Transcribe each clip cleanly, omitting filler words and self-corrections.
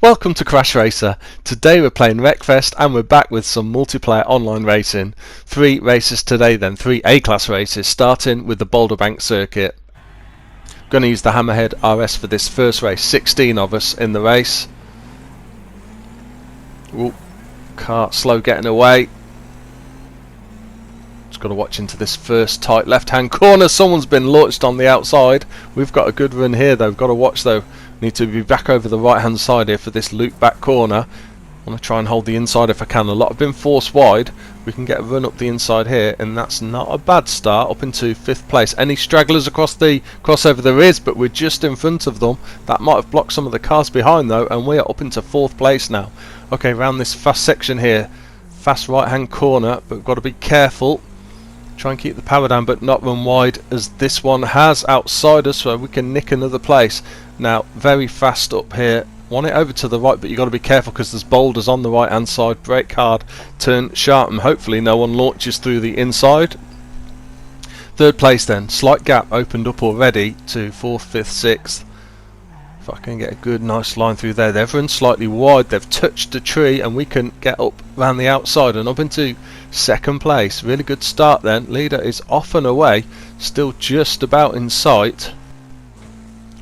Welcome to CrashRacer. Today we're playing Wreckfest and we're back with some multiplayer online racing. 3 races today then, 3 A-class races, starting with the Boulder Bank circuit. Going to use the Hammerhead RS for this first race, 16 of us in the race. Ooh, car slow getting away. Just got to watch into this first tight left-hand corner. Someone's been launched on the outside. We've got a good run here though. We've got to watch though. Need to be back over the right hand side here for this loop back corner. I want to try and hold the inside if I can. A lot have been forced wide. We can get a run up the inside here, and that's not a bad start, up into 5th place. Any stragglers across the crossover? There is, but we're just in front of them. That might have blocked some of the cars behind though, and we are up into 4th place now. Okay, around this fast section here, fast right hand corner, but we've got to be careful. Try and keep the power down but not run wide as this one has outside us, so we can nick another place. Now very fast up here, want it over to the right, but you've got to be careful because there's boulders on the right hand side. Brake hard, turn sharp, and hopefully no one launches through the inside. 3rd place then, slight gap opened up already to 4th, 5th, 6th. If I can get a good nice line through there. They've run slightly wide, they've touched the tree, and we can get up around the outside and up into 2nd place. Really good start then. Leader is off and away, still just about in sight.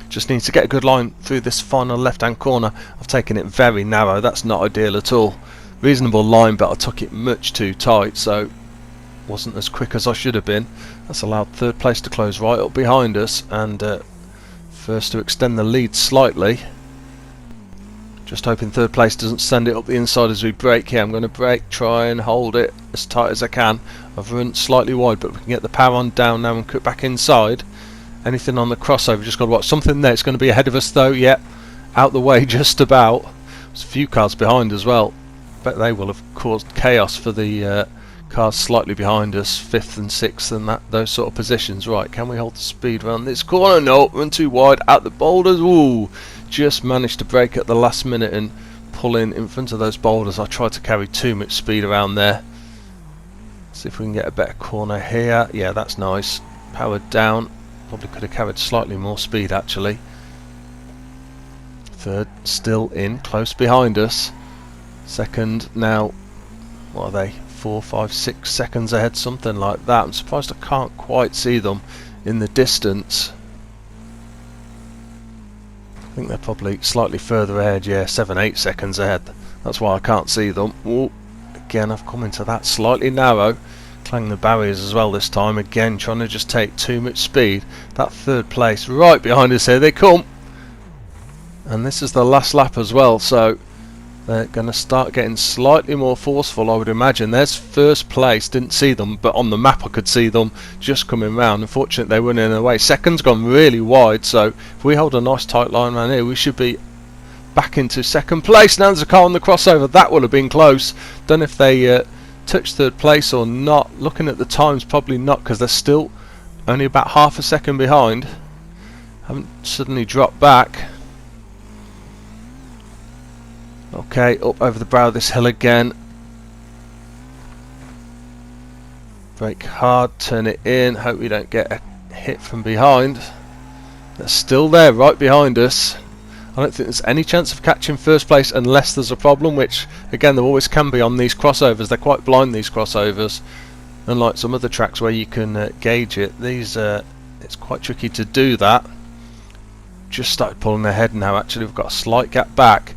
Just needs to get a good line through this final left hand corner. I've taken it very narrow, that's not ideal at all. Reasonable line, but I took it much too tight, so wasn't as quick as I should have been. That's allowed 3rd place to close right up behind us, and first to extend the lead slightly. Just hoping 3rd place doesn't send it up the inside as we brake here. I'm going to brake, try and hold it as tight as I can. I've run slightly wide, but we can get the power on down now and cut back inside. Anything on the crossover, just got to watch something there. It's going to be ahead of us though. Yep, out the way just about. There's a few cars behind as well. Bet they will have caused chaos for the cars slightly behind us, 5th and 6th and those sort of positions. Right, can we hold the speed around this corner? No, run too wide out the boulders. Ooh, just managed to brake at the last minute and pull in front of those boulders. I tried to carry too much speed around there. See if we can get a better corner here. Yeah, that's nice. Powered down. Probably could have carried slightly more speed actually. 3rd still in, close behind us. 2nd now, what are they? 4, 5, 6 seconds ahead, something like that. I'm surprised I can't quite see them in the distance. I think they're probably slightly further ahead, yeah, 7, 8 seconds ahead. That's why I can't see them. Ooh, again I've come into that slightly narrow. Clang the barriers as well this time, again trying to just take too much speed. That 3rd place right behind us here, they come. And this is the last lap as well, so they're going to start getting slightly more forceful, I would imagine. There's 1st place, didn't see them, but on the map I could see them just coming round. Unfortunately they went in their way. 2nd's gone really wide, so if we hold a nice tight line around here, we should be back into 2nd place. Now there's a car on the crossover, that would have been close. Don't know if they touched 3rd place or not. Looking at the times, probably not, because they're still only about half a second behind. Haven't suddenly dropped back. Okay, up over the brow of this hill again. Brake hard, turn it in, hope we don't get a hit from behind. They're still there, right behind us. I don't think there's any chance of catching 1st place unless there's a problem, which again there always can be on these crossovers. They're quite blind, these crossovers, unlike some other tracks where you can gauge it. These it's quite tricky to do that. Just started pulling ahead now actually. We've got a slight gap back,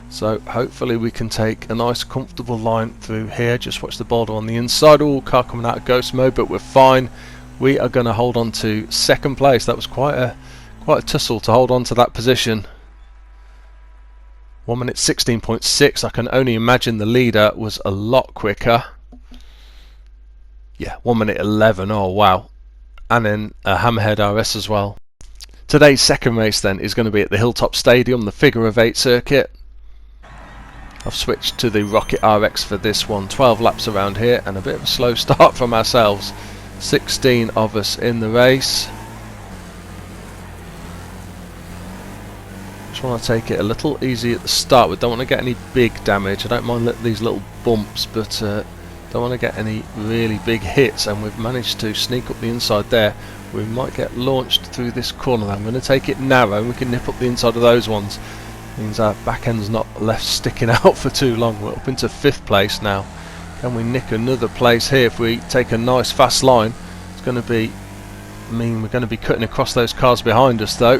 so hopefully we can take a nice comfortable line through here. Just watch the boulder on the inside. All car coming out of ghost mode, but we're fine. We are going to hold on to 2nd place. That was quite a tussle to hold on to that position. 1 minute 16.6. I can only imagine the leader was a lot quicker. Yeah, 1 minute 11. Oh wow. And then a Hammerhead RS as well. Today's 2nd race then is going to be at the Hilltop Stadium, the figure of 8 circuit. I've switched to the Rocket RX for this one. 12 laps around here and a bit of a slow start from ourselves. 16 of us in the race. Just want to take it a little easy at the start. We don't want to get any big damage. I don't mind these little bumps, but don't want to get any really big hits, and we've managed to sneak up the inside there. We might get launched through this corner. I'm going to take it narrow and we can nip up the inside of those ones. Means our back end's not left sticking out for too long. We're up into 5th place now. Can we nick another place here if we take a nice fast line? It's going to be mean we're going to be cutting across those cars behind us though.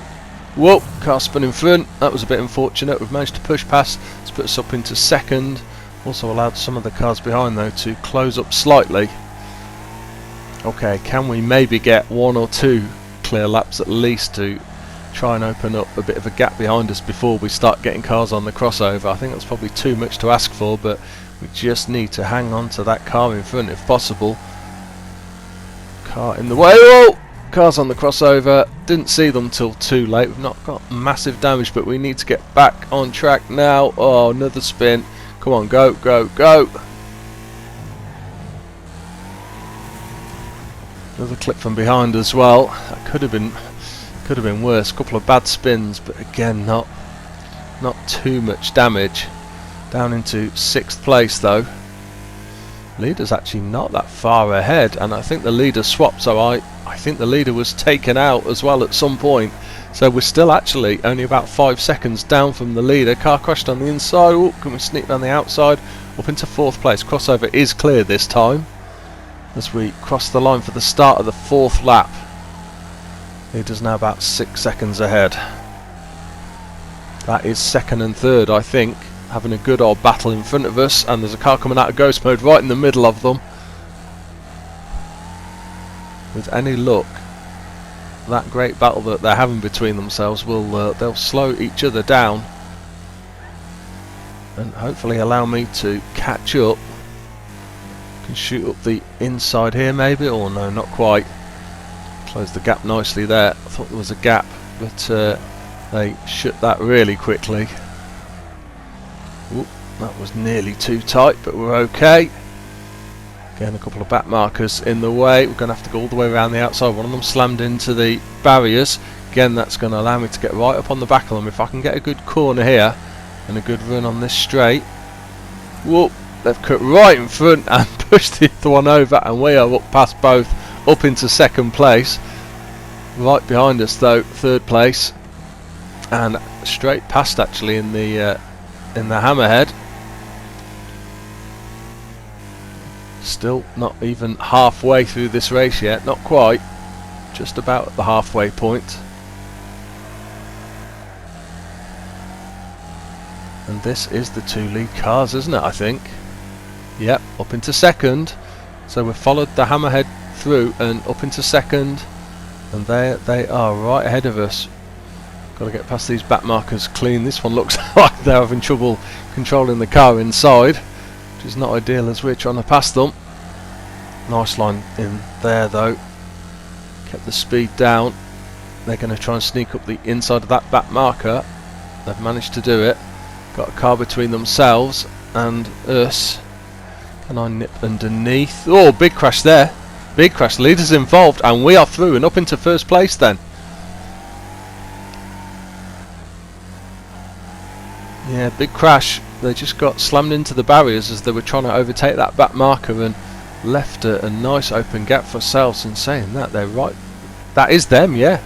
Whoa, car spun in front. That was a bit unfortunate. We've managed to push past to put us up into 2nd. Also allowed some of the cars behind though to close up slightly. Okay, can we maybe get 1 or 2 clear laps at least to try and open up a bit of a gap behind us before we start getting cars on the crossover? I think that's probably too much to ask for, but we just need to hang on to that car in front if possible. Car in the way. Whoa! Cars on the crossover. Didn't see them till too late. We've not got massive damage, but we need to get back on track now. Oh, another spin. Come on, go, go, go. Another clip from behind as well. That could have been worse. A couple of bad spins, but again, not too much damage. Down into 6th place though. Leader's actually not that far ahead, and I think the leader swapped, so I think the leader was taken out as well at some point. So we're still actually only about 5 seconds down from the leader. Car crashed on the inside. Ooh, can we sneak down the outside? Up into 4th place. Crossover is clear this time as we cross the line for the start of the 4th lap. Leader's now about 6 seconds ahead. That is 2nd and 3rd, I think, having a good old battle in front of us, and there's a car coming out of ghost mode right in the middle of them. With any luck, that great battle that they're having between themselves will they'll slow each other down and hopefully allow me to catch up. Can shoot up the inside here maybe, or no, not quite. Close the gap nicely there. I thought there was a gap, but they shut that really quickly. Ooh, that was nearly too tight, but we're okay. Again, a couple of back markers in the way. We're going to have to go all the way around the outside. One of them slammed into the barriers. Again, that's going to allow me to get right up on the back of them. If I can get a good corner here and a good run on this straight. Whoop, they've cut right in front and pushed the other one over, and we are up past both, up into 2nd place. Right behind us though, 3rd place, and straight past actually in the Hammerhead. Still not even halfway through this race yet, not quite, just about at the halfway point. And this is the 2 lead cars, isn't it, I think? Yep, up into 2nd. So we've followed the Hammerhead through and up into 2nd, and there they are right ahead of us. Got to get past these back markers clean. This one looks like they're having trouble controlling the car inside, which is not ideal as we're trying to pass them. Nice line in there though. Kept the speed down. They're going to try and sneak up the inside of that back marker. They've managed to do it. Got a car between themselves and us. Can I nip underneath? Oh, big crash there. Big crash. Leaders involved, and we are through and up into 1st place then. Yeah, big crash. They just got slammed into the barriers as they were trying to overtake that back marker and left a nice open gap for ourselves. And saying that, they're right. That is them, yeah.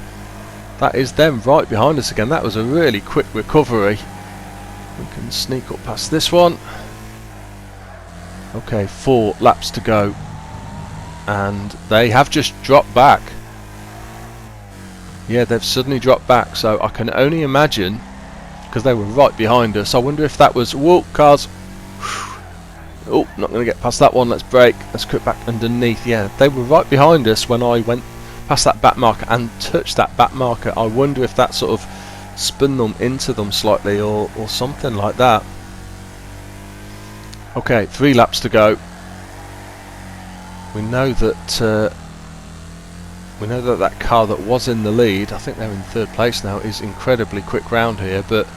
That is them right behind us again. That was a really quick recovery. We can sneak up past this one. Okay, 4 laps to go. And they have just dropped back. Yeah, they've suddenly dropped back. So I can only imagine, because they were right behind us. I wonder if that was... Whoa, cars. Oh, not going to get past that one. Let's brake. Let's cut back underneath. Yeah, they were right behind us when I went past that back marker and touched that back marker. I wonder if that sort of spun them into them slightly or something like that. Okay, 3 laps to go. We know that that car that was in the lead, I think they're in 3rd place now, is incredibly quick round here, but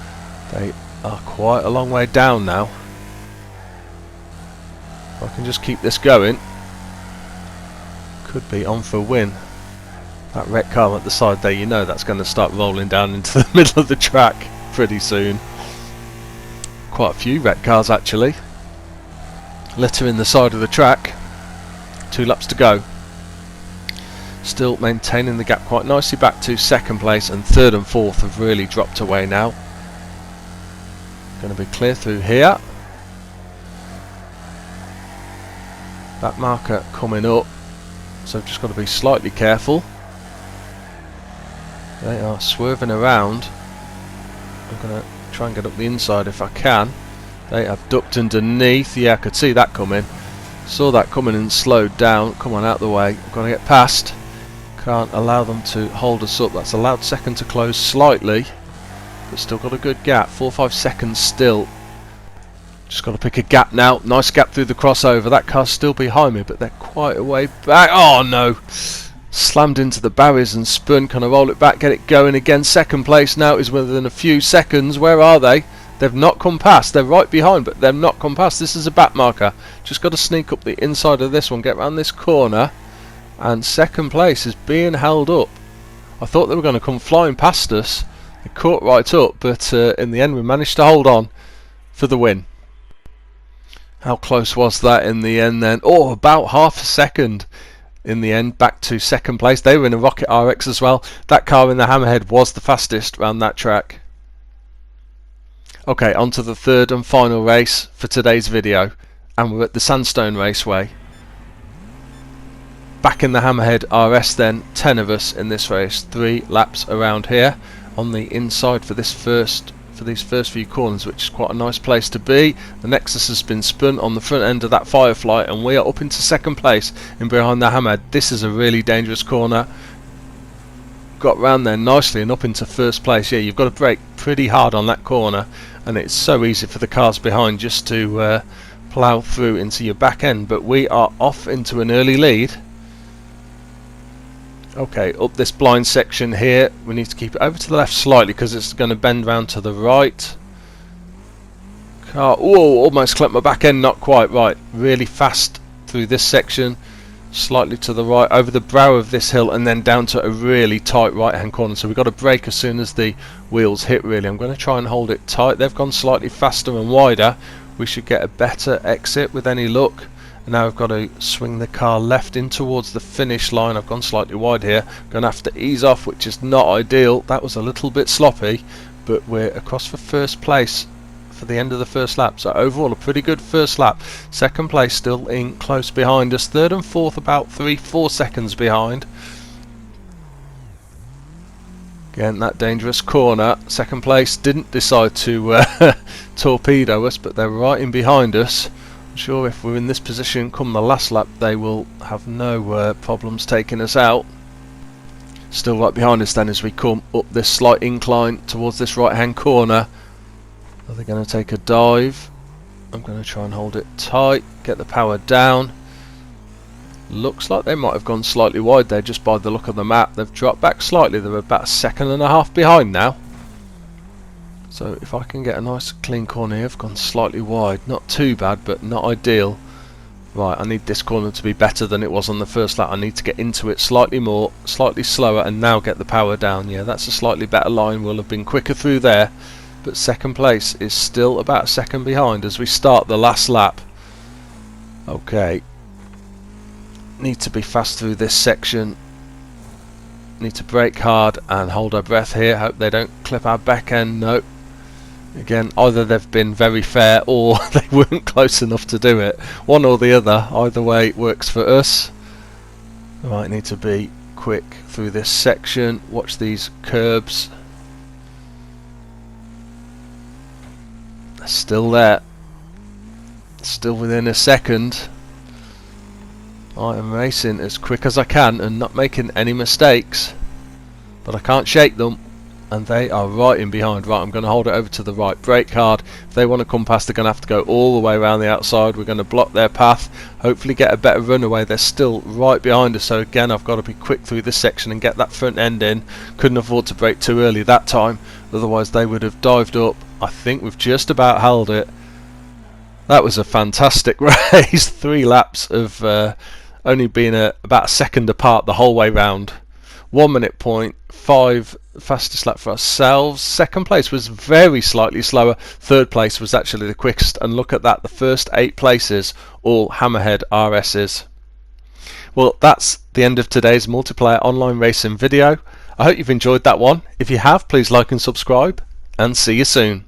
they are quite a long way down now. If I can just keep this going, could be on for a win. That wreck car at the side there, you know that's going to start rolling down into the middle of the track pretty soon. Quite a few wreck cars actually. Littering the side of the track. 2 laps to go. Still maintaining the gap quite nicely back to 2nd place, and 3rd and 4th have really dropped away now. Going to be clear through here. That marker coming up, so I've just got to be slightly careful. They are swerving around. I'm going to try and get up the inside if I can. They have ducked underneath. Yeah, I could see that coming. Saw that coming and slowed down. Come on, out the way. I'm going to get past. Can't allow them to hold us up. That's allowed second to close slightly, but still got a good gap. 4 or 5 seconds still. Just got to pick a gap now. Nice gap through the crossover. That car's still behind me, but they're quite a way back. Oh no! Slammed into the barriers and spun. Can I roll it back, get it going again? Second place now is within a few seconds. Where are they? They've not come past. They're right behind, but they've not come past. This is a back marker. Just got to sneak up the inside of this one, get around this corner, and second place is being held up. I thought they were going to come flying past us. They caught right up, but in the end we managed to hold on for the win. How close was that in the end then? Oh, about half a second in the end, back to second place. They were in a Rocket RX as well. That car in the Hammerhead was the fastest around that track. Okay, on to the third and final race for today's video, and we're at the Sandstone Raceway. Back in the Hammerhead RS then, 10 of us in this race, 3 laps around here on the inside for these first few corners, which is quite a nice place to be. The Nexus has been spun on the front end of that Firefly, and we are up into second place in behind the Hammerhead. This is a really dangerous corner. Got round there nicely and up into first place. Yeah, you've got to brake pretty hard on that corner, and it's so easy for the cars behind just to plough through into your back end, but we are off into an early lead. Okay, up this blind section here, we need to keep it over to the left slightly because it's going to bend round to the right. Car, oh, almost clipped my back end, not quite right. Really fast through this section, slightly to the right, over the brow of this hill, and then down to a really tight right hand corner. So we've got to brake as soon as the wheels hit really. I'm going to try and hold it tight. They've gone slightly faster and wider. We should get a better exit with any luck. And now I've got to swing the car left in towards the finish line. I've gone slightly wide here. Going to have to ease off, which is not ideal. That was a little bit sloppy, but we're across for first place for the end of the first lap. So overall a pretty good first lap. Second place still in close behind us. Third and fourth about 3-4 seconds behind. Again, that dangerous corner. Second place didn't decide to torpedo us, but they're right in behind us. I'm sure if we're in this position come the last lap, they will have no problems taking us out. Still right behind us then as we come up this slight incline towards this right hand corner. Are they going to take a dive? I'm going to try and hold it tight, get the power down. Looks like they might have gone slightly wide there just by the look of the map. They've dropped back slightly. They're about 1.5 seconds behind now. So if I can get a nice clean corner here, I've gone slightly wide. Not too bad, but not ideal. Right, I need this corner to be better than it was on the first lap. I need to get into it slightly more, slightly slower, and now get the power down. Yeah, that's a slightly better line. We'll have been quicker through there. But second place is still about 1 second behind as we start the last lap. Okay. Need to be fast through this section. Need to brake hard and hold our breath here. Hope they don't clip our back end. No. Again, either they've been very fair or they weren't close enough to do it. One or the other. Either way works for us. Right, need to be quick through this section. Watch these curbs. They're still there. Still within 1 second. I am racing as quick as I can and not making any mistakes. But I can't shake them. And they are right in behind. Right, I'm going to hold it over to the right. Brake hard. If they want to come past, they're going to have to go all the way around the outside. We're going to block their path. Hopefully get a better runaway. They're still right behind us. So again, I've got to be quick through this section and get that front end in. Couldn't afford to brake too early that time. Otherwise they would have dived up. I think we've just about held it. That was a fantastic race. 3 laps of only being about 1 second apart the whole way round. 1 minute point, 5 fastest lap for ourselves. Second place was very slightly slower. Third place was actually the quickest, and look at that, the first 8 places all Hammerhead RS's. Well, that's the end of today's multiplayer online racing video. I hope you've enjoyed that one. If you have, please like and subscribe, and see you soon.